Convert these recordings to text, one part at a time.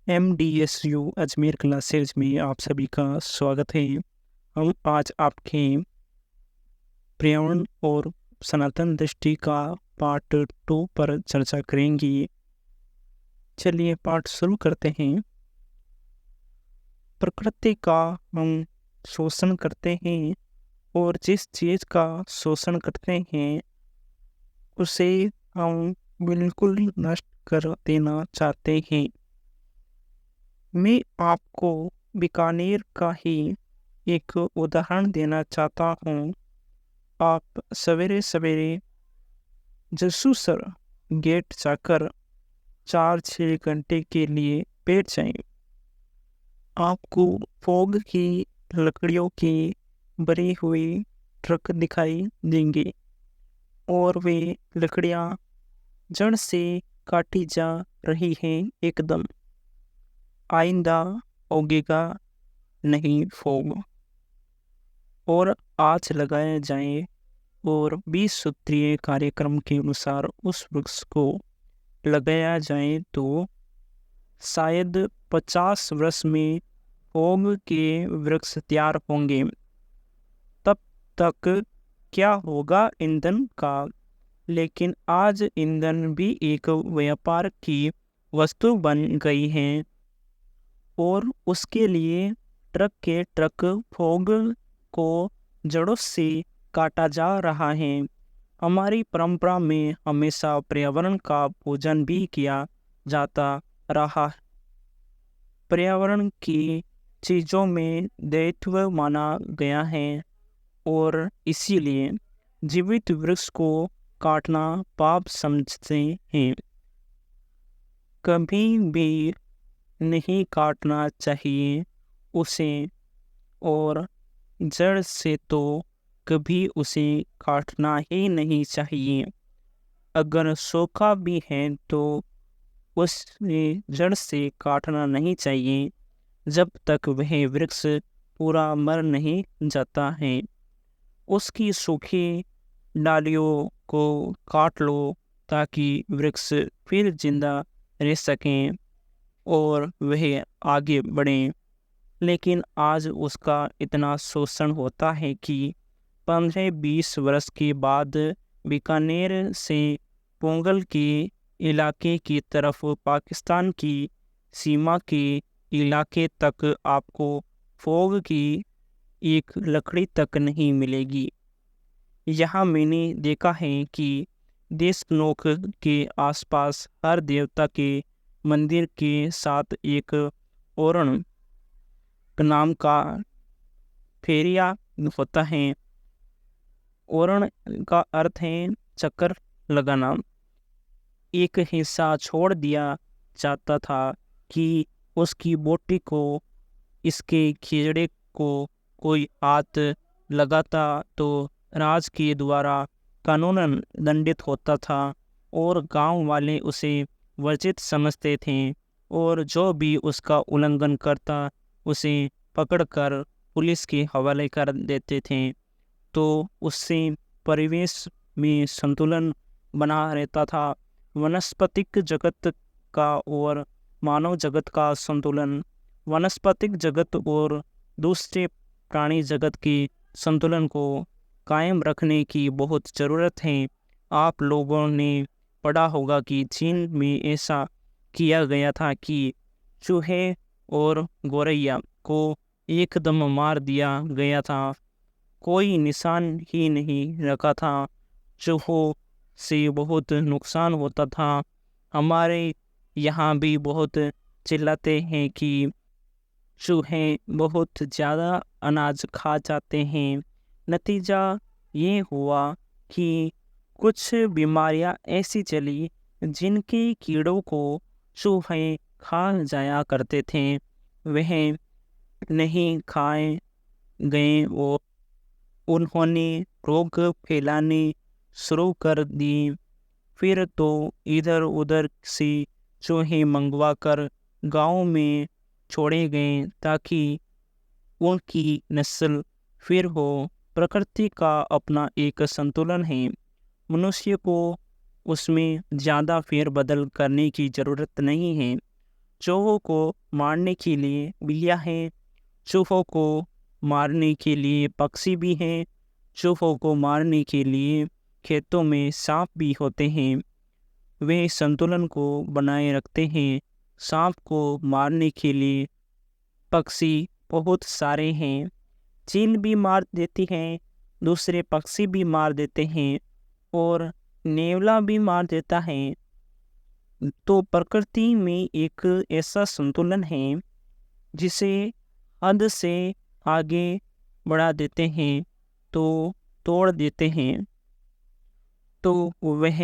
MDSU Ajmer classes में आप सभी का स्वागत है। हम आज आपके पर्यावरण और सनातन दृष्टि का पार्ट 2 पर चर्चा करेंगे। चलिए पार्ट शुरू करते हैं। प्रकृति का हम शोषण करते हैं और जिस चीज़ का शोषण करते हैं उसे हम बिल्कुल नष्ट कर देना चाहते हैं। मैं आपको बीकानेर का ही एक उदाहरण देना चाहता हूँ। आप सवेरे सवेरे जसूसर गेट जाकर 4-6 घंटे के लिए बैठ जाएं। आपको फॉग की लकड़ियों की भरी हुई ट्रक दिखाई देंगे और वे लकड़ियाँ जड़ से काटी जा रही हैं। एकदम आइंदा उगेगा नहीं फॉग। और आज लगाए जाएं और 20 सूत्रीय कार्यक्रम के अनुसार उस वृक्ष को लगाया जाए तो शायद 50 वर्ष में फॉग के वृक्ष तैयार होंगे। तब तक क्या होगा ईंधन का। लेकिन आज ईंधन भी एक व्यापार की वस्तु बन गई है और उसके लिए ट्रक के ट्रक फॉग को जड़ों से काटा जा रहा है। हमारी परंपरा में हमेशा पर्यावरण का पूजन भी किया जाता रहा। पर्यावरण की चीज़ों में दायित्व माना गया है और इसीलिए जीवित वृक्ष को काटना पाप समझते हैं। कभी भी नहीं काटना चाहिए उसे, और जड़ से तो कभी उसे काटना ही नहीं चाहिए। अगर सूखा भी है तो उसे जड़ से काटना नहीं चाहिए जब तक वह वृक्ष पूरा मर नहीं जाता है। उसकी सूखी डालियों को काट लो ताकि वृक्ष फिर जिंदा रह सकें और वह आगे बढ़ें। लेकिन आज उसका इतना शोषण होता है कि 15-20 वर्ष के बाद बीकानेर से पोंगल के इलाके की तरफ पाकिस्तान की सीमा के इलाके तक आपको फॉग की एक लकड़ी तक नहीं मिलेगी। यहाँ मैंने देखा है कि देशनोक के आसपास हर देवता के मंदिर के साथ एक ओरण नाम का फेरिया होता है। ओरण का अर्थ है चक्कर लगाना। एक हिस्सा छोड़ दिया जाता था कि उसकी बोटी को, इसके खींचड़े को कोई हाथ लगाता तो राज के द्वारा कानूनन दंडित होता था और गांव वाले उसे वर्जित समझते थे और जो भी उसका उल्लंघन करता उसे पकड़कर पुलिस के हवाले कर देते थे। तो उससे परिवेश में संतुलन बना रहता था। वनस्पतिक जगत का और मानव जगत का संतुलन, वनस्पतिक जगत और दूसरे प्राणी जगत के संतुलन को कायम रखने की बहुत ज़रूरत है। आप लोगों ने पढ़ा होगा कि चीन में ऐसा किया गया था कि चूहे और गौरैया को एकदम मार दिया गया था। कोई निशान ही नहीं रखा था। चूहों से बहुत नुकसान होता था। हमारे यहाँ भी बहुत चिल्लाते हैं कि चूहे बहुत ज़्यादा अनाज खा जाते हैं। नतीजा ये हुआ कि कुछ बीमारियां ऐसी चली जिनके कीड़ों को चूहे खा जाया करते थे, वह नहीं खाए गए और उन्होंने रोग फैलाने शुरू कर दी। फिर तो इधर उधर से चूहे मंगवा कर गाँव में छोड़े गए ताकि उनकी नस्ल फिर हो। प्रकृति का अपना एक संतुलन है। मनुष्य को उसमें ज़्यादा फेरबदल करने की ज़रूरत नहीं है। चूहों को मारने के लिए बिल्लियाँ हैं, चूहों को मारने के लिए पक्षी भी हैं, चूहों को मारने के लिए खेतों में सांप भी होते हैं। वे संतुलन को बनाए रखते हैं। सांप को मारने के लिए पक्षी बहुत सारे हैं। चील भी मार देती हैं, दूसरे पक्षी भी मार देते हैं और नेवला भी मार देता है। तो प्रकृति में एक ऐसा संतुलन है जिसे हद से आगे बढ़ा देते हैं तो तोड़ देते हैं, तो वह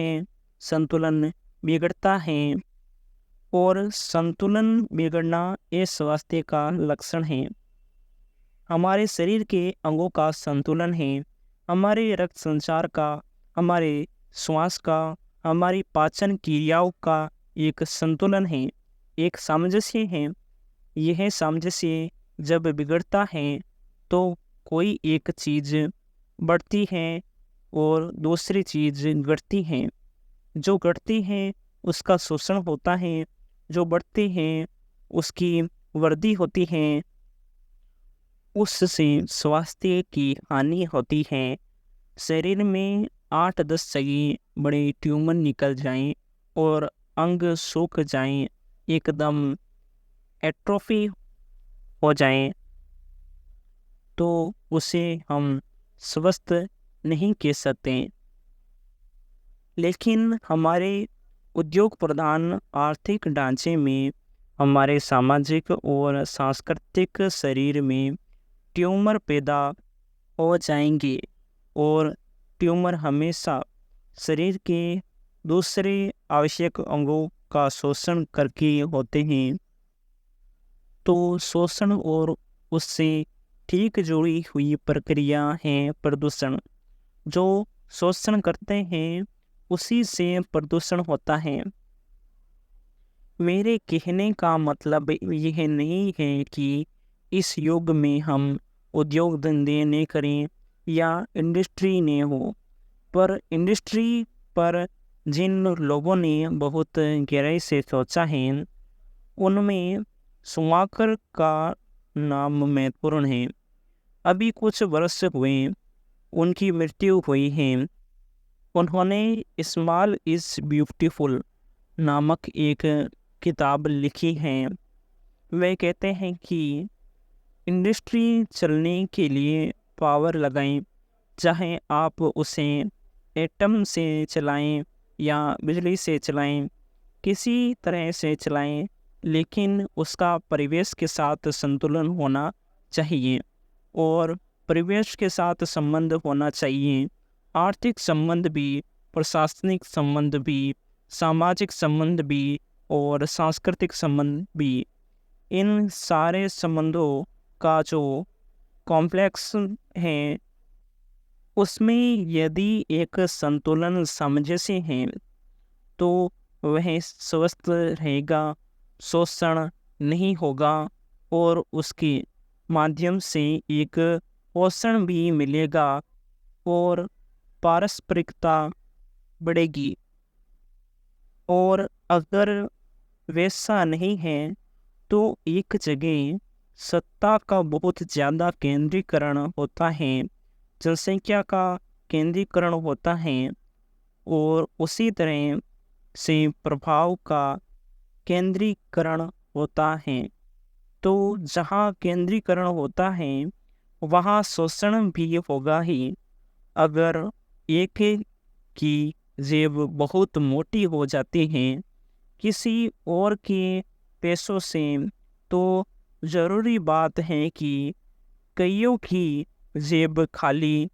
संतुलन बिगड़ता है। और संतुलन बिगड़ना ये स्वास्थ्य का लक्षण है। हमारे शरीर के अंगों का संतुलन है, हमारे रक्त संचार का, हमारे श्वास का, हमारी पाचन क्रियाओं का एक संतुलन है, एक सामंजस्य है। यह सामंजस्य जब बिगड़ता है तो कोई एक चीज़ बढ़ती है और दूसरी चीज़ घटती है। जो घटती है उसका शोषण होता है, जो बढ़ती है उसकी वृद्धि होती है। उससे स्वास्थ्य की हानि होती है। शरीर में 8-10 जगह बड़े ट्यूमर निकल जाएं और अंग सूख जाएं, एकदम एट्रोफी हो जाएं, तो उसे हम स्वस्थ नहीं कह सकते। लेकिन हमारे उद्योग प्रधान आर्थिक ढांचे में, हमारे सामाजिक और सांस्कृतिक शरीर में ट्यूमर पैदा हो जाएंगे और ट्यूमर हमेशा शरीर के दूसरे आवश्यक अंगों का शोषण करके होते हैं। तो शोषण और उससे ठीक जुड़ी हुई प्रक्रिया है प्रदूषण। जो शोषण करते हैं उसी से प्रदूषण होता है। मेरे कहने का मतलब यह नहीं है कि इस युग में हम उद्योग धंधे न करें या इंडस्ट्री न हो, पर इंडस्ट्री पर जिन लोगों ने बहुत गहराई से सोचा है उनमें शुमाकर का नाम महत्वपूर्ण है। अभी कुछ वर्ष हुए उनकी मृत्यु हुई है। उन्होंने स्मॉल इज़ ब्यूटीफुल नामक एक किताब लिखी है। वे कहते हैं कि इंडस्ट्री चलने के लिए पावर लगाएं, चाहे आप उसे एटम से चलाएं या बिजली से चलाएं, किसी तरह से चलाएं, लेकिन उसका परिवेश के साथ संतुलन होना चाहिए और परिवेश के साथ संबंध होना चाहिए। आर्थिक संबंध भी, प्रशासनिक संबंध भी, सामाजिक संबंध भी और सांस्कृतिक संबंध भी। इन सारे संबंधों का जो कॉम्प्लेक्स है उसमें यदि एक संतुलन सामंजस्य है तो वह स्वस्थ रहेगा, शोषण नहीं होगा और उसके माध्यम से एक पोषण भी मिलेगा और पारस्परिकता बढ़ेगी। और अगर वैसा नहीं है तो एक जगह सत्ता का बहुत ज़्यादा केंद्रीकरण होता है, जनसंख्या का केंद्रीकरण होता है और उसी तरह से प्रभाव का केंद्रीकरण होता है। तो जहाँ केंद्रीकरण होता है वहाँ शोषण भी होगा ही। अगर एक की जेब बहुत मोटी हो जाती है किसी और के पैसों से, तो ज़रूरी बात है कि कईयों की जेब खाली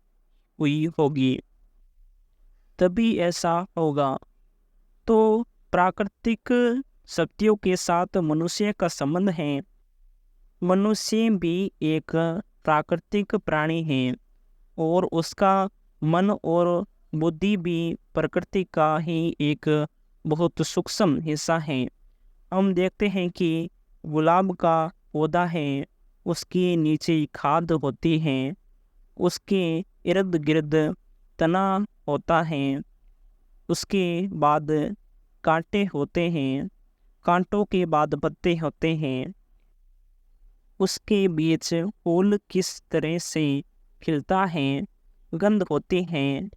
हुई होगी, तभी ऐसा होगा। तो प्राकृतिक शक्तियों के साथ मनुष्य का संबंध है। मनुष्य भी एक प्राकृतिक प्राणी है और उसका मन और बुद्धि भी प्रकृति का ही एक बहुत सूक्ष्म हिस्सा है। हम देखते हैं कि गुलाब का पौधा है, उसके नीचे खाद होती है, उसके इर्द गिर्द तना होता है, उसके बाद कांटे होते हैं। कांटों के बाद पत्ते होते हैं, उसके बीच फूल किस तरह से खिलता है, गंध होते हैं।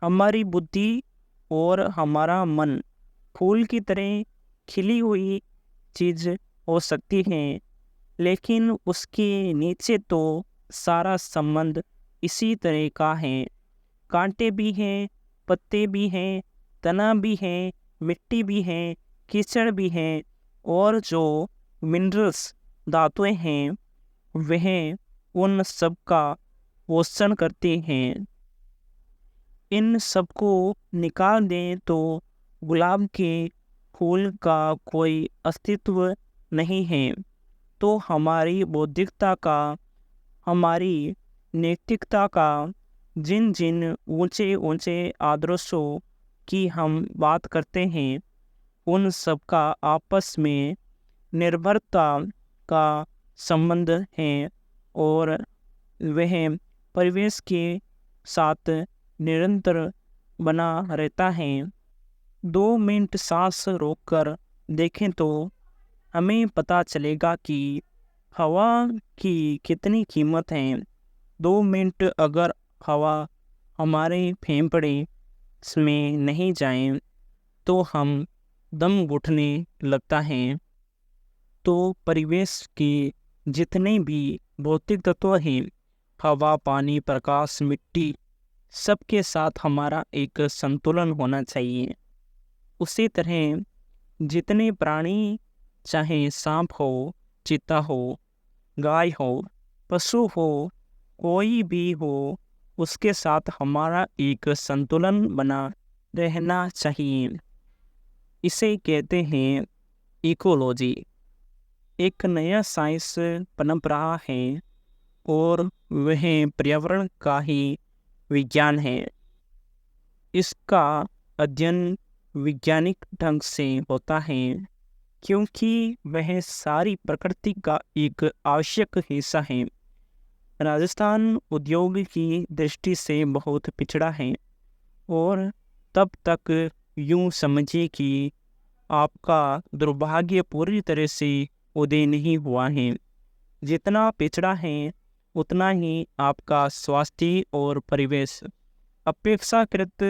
हमारी बुद्धि और हमारा मन फूल की तरह खिली हुई चीज हो सकती है, लेकिन उसके नीचे तो सारा संबंध इसी तरह का है। कांटे भी हैं, पत्ते भी हैं, तना भी है, मिट्टी भी है, कीचड़ भी है, और जो मिनरल्स धातुएं हैं वह उन सब का पोषण करते हैं। इन सबको निकाल दें तो गुलाब के फूल का कोई अस्तित्व नहीं है। तो हमारी बौद्धिकता का, हमारी नैतिकता का, जिन जिन ऊंचे ऊंचे आदर्शों की हम बात करते हैं, उन सब का आपस में निर्भरता का संबंध है, और वह परिवेश के साथ निरंतर बना रहता है। 2 मिनट सांस रोककर देखें तो हमें पता चलेगा कि हवा की कितनी कीमत है। 2 मिनट अगर हवा हमारे फेफड़े में नहीं जाए तो हम दम घुटने लगता है। तो परिवेश के जितने भी भौतिक तत्व हैं, हवा, पानी, प्रकाश, मिट्टी, सबके साथ हमारा एक संतुलन होना चाहिए। उसी तरह जितने प्राणी, चाहे सांप हो, चीता हो, गाय हो, पशु हो, कोई भी हो, उसके साथ हमारा एक संतुलन बना रहना चाहिए। इसे कहते हैं इकोलॉजी। एक नया साइंस पनप रहा है और वह पर्यावरण का ही विज्ञान है। इसका अध्ययन वैज्ञानिक ढंग से होता है क्योंकि वह सारी प्रकृति का एक आवश्यक हिस्सा है। राजस्थान उद्योग की दृष्टि से बहुत पिछड़ा है, और तब तक यूं समझिए कि आपका दुर्भाग्य पूरी तरह से उदय नहीं हुआ है। जितना पिछड़ा है उतना ही आपका स्वास्थ्य और परिवेश अपेक्षाकृत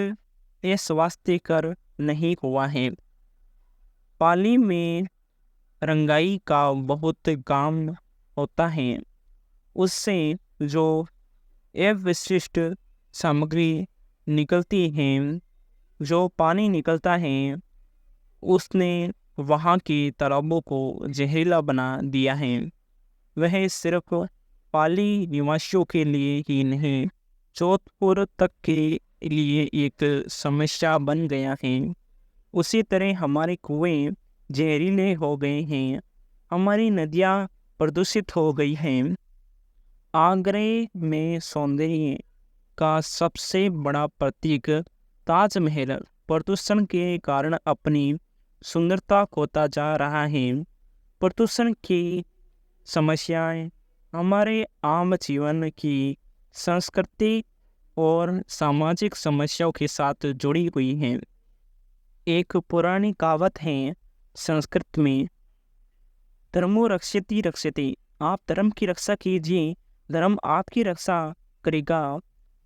स्वास्थ्यकर नहीं हुआ है। पाली में रंगाई का बहुत काम होता है। उससे जो अवशिष्ट सामग्री निकलती है, जो पानी निकलता है, उसने वहाँ के तालाबों को जहरीला बना दिया है। वह सिर्फ पाली निवासियों के लिए ही नहीं, जोधपुर तक के लिए एक समस्या बन गया है। उसी तरह हमारे कुएं जहरीले हो गए हैं, हमारी नदियाँ प्रदूषित हो गई हैं। आगरा में सौंदर्य का सबसे बड़ा प्रतीक ताजमहल प्रदूषण के कारण अपनी सुंदरता खोता जा रहा है। प्रदूषण की समस्याएं हमारे आम जीवन की संस्कृति और सामाजिक समस्याओं के साथ जुड़ी हुई हैं। एक पुरानी कहावत है संस्कृत में, धर्मो रक्षति रक्षति। आप धर्म की रक्षा कीजिए, धर्म आपकी रक्षा करेगा।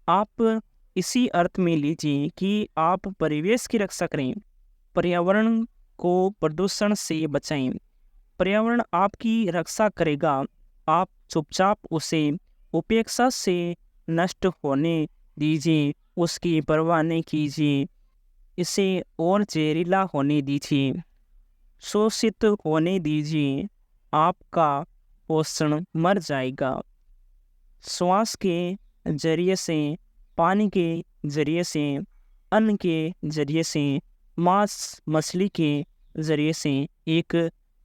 आप इसी अर्थ में लीजिए कि आप परिवेश की रक्षा करें, पर्यावरण को प्रदूषण से बचाएं। पर्यावरण आपकी रक्षा करेगा, आप चुपचाप उसे उपेक्षा से नष्ट होने दीजिए, उसकी परवाह नहीं कीजिए, इसे और जहरीला होने दीजिए, शोषित होने दीजिए, आपका पोषण मर जाएगा। श्वास के जरिए से, पानी के जरिए से, अन्न के जरिए से, मांस मछली के जरिए से एक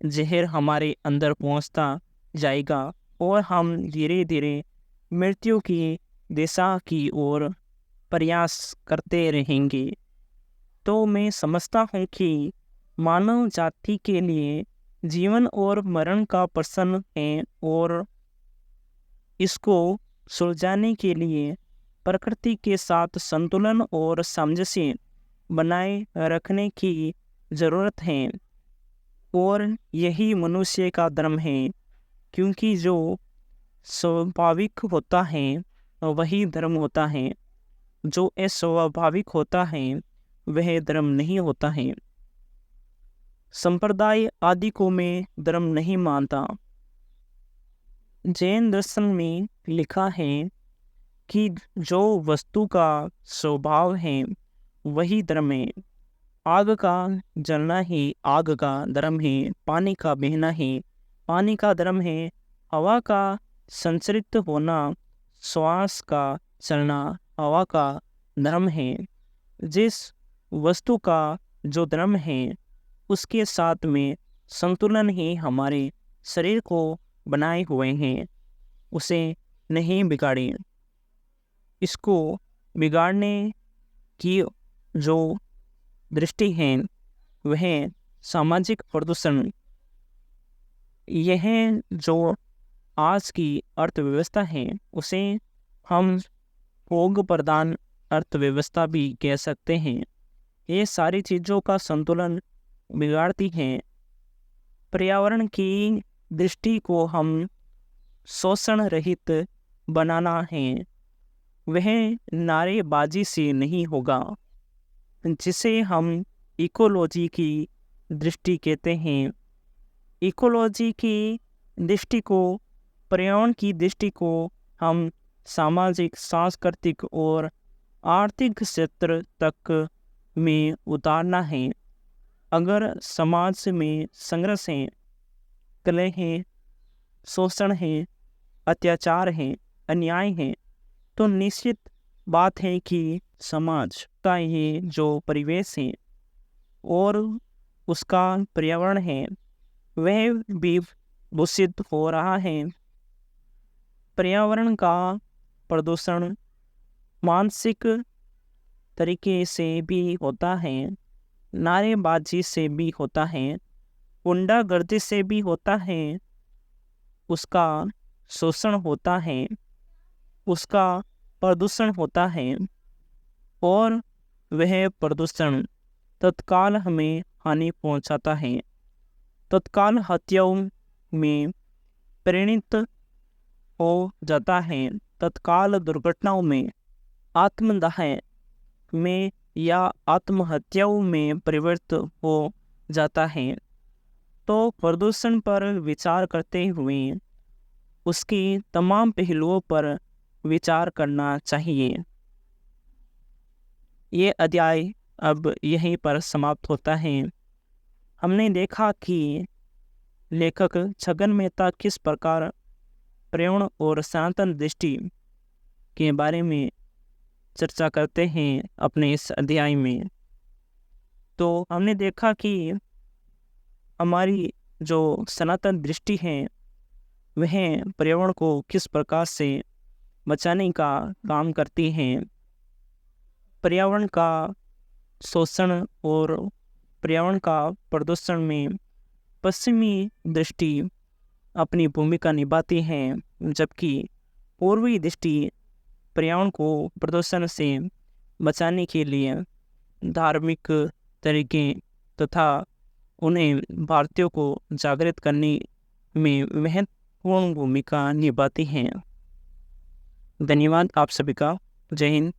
जहर हमारे अंदर पहुंचता जाएगा और हम धीरे धीरे मृत्यु की दिशा की ओर प्रयास करते रहेंगे। तो मैं समझता हूँ कि मानव जाति के लिए जीवन और मरण का प्रश्न है, और इसको सुलझाने के लिए प्रकृति के साथ संतुलन और सामंजस्य बनाए रखने की ज़रूरत है। और यही मनुष्य का धर्म है, क्योंकि जो स्वाभाविक होता है वही धर्म होता है, जो अस्वाभाविक होता है वह धर्म नहीं होता है। संप्रदाय आदि को मैं धर्म नहीं मानता। जैन दर्शन में लिखा है कि जो वस्तु का स्वभाव है वही धर्म है। आग का जलना ही आग का धर्म है, पानी का बहना ही पानी का धर्म है, हवा का संचरित होना, श्वास का चलना हवा का धर्म है। जिस वस्तु का जो धर्म है उसके साथ में संतुलन ही हमारे शरीर को बनाए हुए हैं, उसे नहीं बिगाड़े। इसको बिगाड़ने की जो दृष्टि है वह सामाजिक प्रदूषण। यह जो आज की अर्थव्यवस्था है उसे हम भोग प्रधान अर्थव्यवस्था भी कह सकते हैं। ये सारी चीज़ों का संतुलन बिगाड़ती हैं। पर्यावरण की दृष्टि को हम शोषण रहित बनाना है, वह नारेबाजी से नहीं होगा, जिसे हम इकोलॉजी की दृष्टि कहते हैं। इकोलॉजी की दृष्टि को, पर्यावरण की दृष्टि को हम सामाजिक, सांस्कृतिक और आर्थिक क्षेत्र तक में उतारना है। अगर समाज में संघर्ष है, कलह है, शोषण है, अत्याचार है, अन्याय है, तो निश्चित बात है कि समाज का ये जो परिवेश है और उसका पर्यावरण है वह भी दूषित हो रहा है। पर्यावरण का प्रदूषण मानसिक तरीके से भी होता है, नारेबाजी से भी होता है, गुंडागर्दी से भी होता है, उसका शोषण होता है, उसका प्रदूषण होता है और वह प्रदूषण तत्काल हमें हानि पहुंचाता है, तत्काल हत्याओं में परिणत हो जाता है, तत्काल दुर्घटनाओं में, आत्मदाह में या आत्महत्याओं में परिवर्तित हो जाता है। तो प्रदूषण पर विचार करते हुए उसके तमाम पहलुओं पर विचार करना चाहिए। ये अध्याय अब यहीं पर समाप्त होता है। हमने देखा कि लेखक छगन मेहता किस प्रकार पर्यावरण और सनातन दृष्टि के बारे में चर्चा करते हैं अपने इस अध्याय में। तो हमने देखा कि हमारी जो सनातन दृष्टि है वह पर्यावरण को किस प्रकार से बचाने का काम करती है। पर्यावरण का शोषण और पर्यावरण का प्रदूषण में पश्चिमी दृष्टि अपनी भूमिका निभाती है, जबकि पूर्वी दृष्टि पर्यावरण को प्रदूषण से बचाने के लिए धार्मिक तरीके तथा उन्हें भारतीयों को जागृत करने में महत्वपूर्ण भूमिका निभाती हैं। धन्यवाद आप सभी का। जय हिंद।